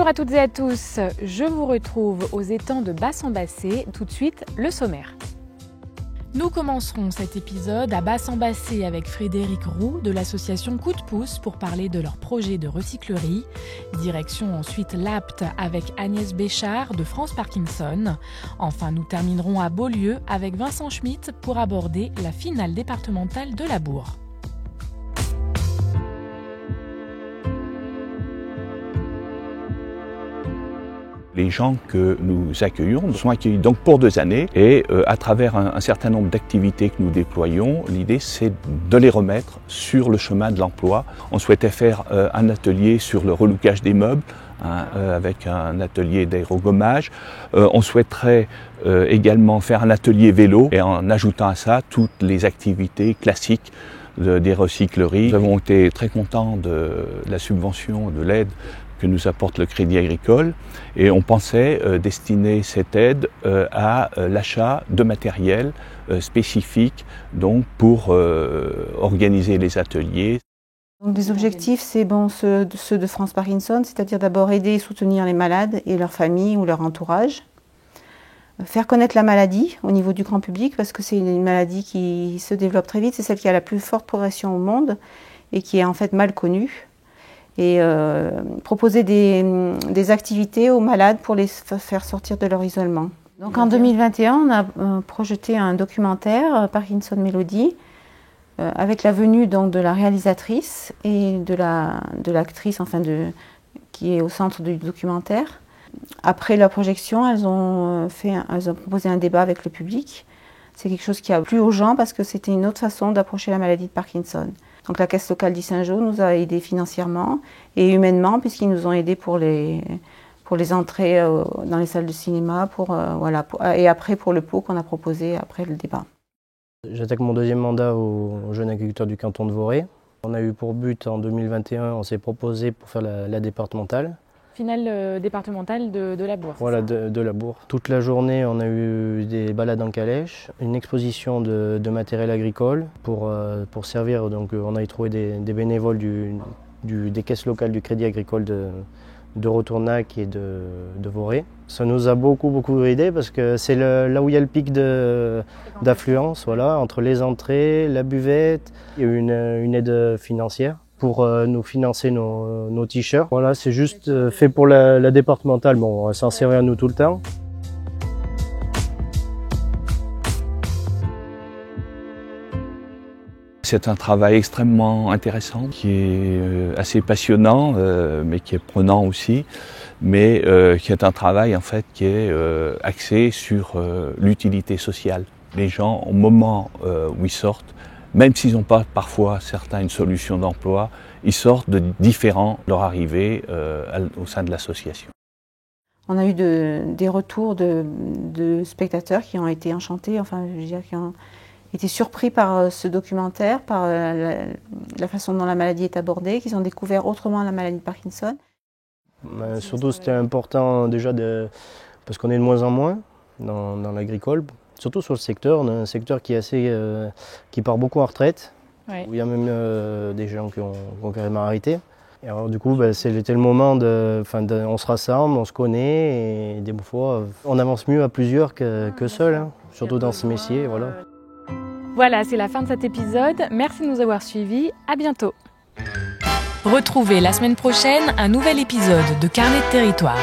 à toutes et à tous, je vous retrouve aux étangs de Basse-en-Bassée. Tout de suite, le sommaire. Nous commencerons cet épisode à Basse-en-Bassée avec Frédéric Roux de l'association Coup de pouce pour parler de leur projet de recyclerie. Direction ensuite l'Apt avec Agnès Béchard de France Parkinson. Enfin, nous terminerons à Beaulieu avec Vincent Schmitt pour aborder la finale départementale de la Bourre. Les gens que nous accueillons sont accueillis donc pour 2 années et à travers un certain nombre d'activités que nous déployons, l'idée c'est de les remettre sur le chemin de l'emploi. On souhaitait faire un atelier sur le relookage des meubles avec un atelier d'aérogommage. On souhaiterait également faire un atelier vélo et en ajoutant à ça toutes les activités classiques des recycleries. Nous avons été très contents de la subvention, de l'aide que nous apporte le Crédit Agricole et on pensait destiner cette aide à l'achat de matériel spécifique donc pour organiser les ateliers. Donc les objectifs, c'est ceux de France Parkinson, c'est-à-dire d'abord aider et soutenir les malades et leurs familles ou leur entourage. Faire connaître la maladie au niveau du grand public parce que c'est une maladie qui se développe très vite, c'est celle qui a la plus forte progression au monde et qui est en fait mal connue. Et proposer des activités aux malades pour les faire sortir de leur isolement. Donc en 2021, on a projeté un documentaire, Parkinson Mélodie, avec la venue donc, de la réalisatrice et de l'actrice qui est au centre du documentaire. Après la projection, elles ont proposé un débat avec le public. C'est quelque chose qui a plu aux gens parce que c'était une autre façon d'approcher la maladie de Parkinson. Donc la Caisse locale d'Yssingeaux nous a aidés financièrement et humainement puisqu'ils nous ont aidés pour les entrées dans les salles de cinéma et après pour le pot qu'on a proposé après le débat. J'attaque mon 2e mandat au jeune agriculteur du canton de Vorey. On a eu pour but en 2021, on s'est proposé pour faire la départementale. Finale départementale de la Bourre. Voilà, de la Bourre. Toute la journée, on a eu des balades en calèche, une exposition de matériel agricole pour servir. Donc, on a y trouvé des bénévoles des caisses locales du Crédit Agricole de Retournac et de Vorey. Ça nous a beaucoup aidé parce que c'est là où il y a le pic d'affluence, voilà, entre les entrées, la buvette. Il y a eu une aide financière pour nous financer nos t-shirts. Voilà, c'est juste fait pour la départementale. Bon, on va s'en servir à nous tout le temps. C'est un travail extrêmement intéressant, qui est assez passionnant, mais qui est prenant aussi, mais qui est un travail en fait qui est axé sur l'utilité sociale. Les gens, au moment où ils sortent, même s'ils n'ont pas parfois certains une solution d'emploi, ils sortent de différents leur arrivée au sein de l'association. On a eu des retours de spectateurs qui ont été enchantés, qui ont été surpris par ce documentaire, par la façon dont la maladie est abordée, qu'ils ont découvert autrement la maladie de Parkinson. Surtout c'était important déjà parce qu'on est de moins en moins dans l'agricole. Surtout sur le secteur, on a un secteur qui part beaucoup en retraite, ouais. Où il y a même des gens qui ont carrément arrêté. Et alors du coup, c'était le moment on se rassemble, on se connaît et des fois, on avance mieux à plusieurs que seul, surtout dans ce métier. Voilà, c'est la fin de cet épisode. Merci de nous avoir suivis. À bientôt. Retrouvez la semaine prochaine un nouvel épisode de Carnet de territoire.